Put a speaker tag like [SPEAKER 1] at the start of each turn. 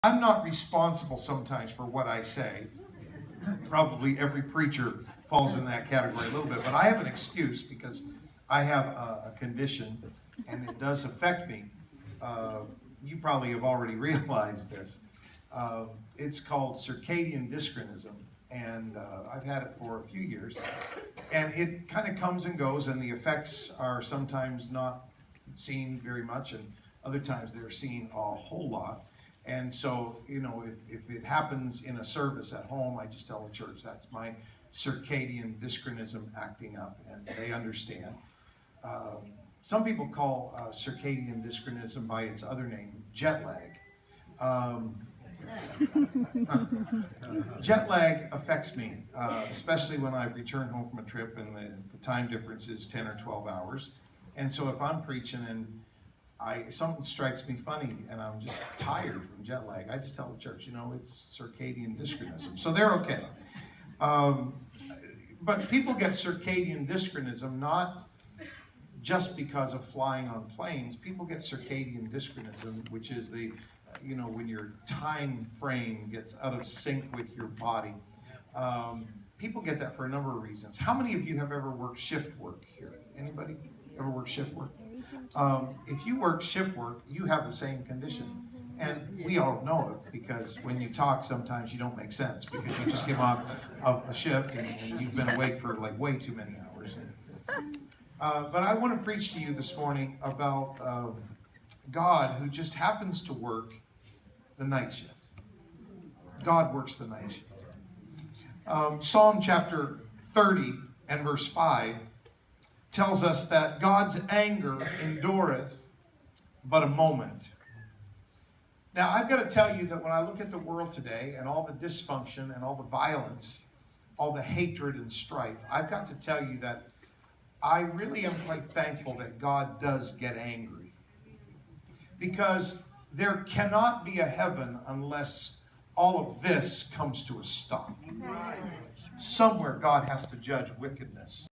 [SPEAKER 1] I'm not responsible sometimes for what I say. Probably every preacher falls in that category a little bit, but I have an excuse because I have a condition and it does affect me. You probably have already realized this. It's called circadian dyschronism, and I've had it for a few years. And it kind of comes and goes, and the effects are sometimes not seen very much, and other times they're seen a whole lot. And so, if it happens in a service at home, I just tell the church that's my circadian dyschronism acting up, and they understand. Some people call circadian dyschronism by its other name, jet lag. Jet lag affects me, especially when I return home from a trip and the time difference is 10 or 12 hours. And so if I'm preaching and something strikes me funny and I'm just tired from jet lag, I just tell the church, it's circadian dyschronism. So they're okay. But people get circadian dyschronism not just because of flying on planes. People get circadian dyschronism, which is when your time frame gets out of sync with your body. People get that for a number of reasons. How many of you have ever worked shift work here? Anybody ever work shift work? If you work shift work, you have the same condition. And we all know it because when you talk, sometimes you don't make sense because you just came off of a shift and you've been awake for like way too many hours. But I want to preach to you this morning about God who just happens to work the night shift. God works the night shift. Psalm chapter 30 and verse 5 tells us that God's anger endureth but a moment. Now, I've got to tell you that when I look at the world today and all the dysfunction and all the violence, all the hatred and strife, I've got to tell you that I really am quite thankful that God does get angry. Because there cannot be a heaven unless all of this comes to a stop. Somewhere God has to judge wickedness.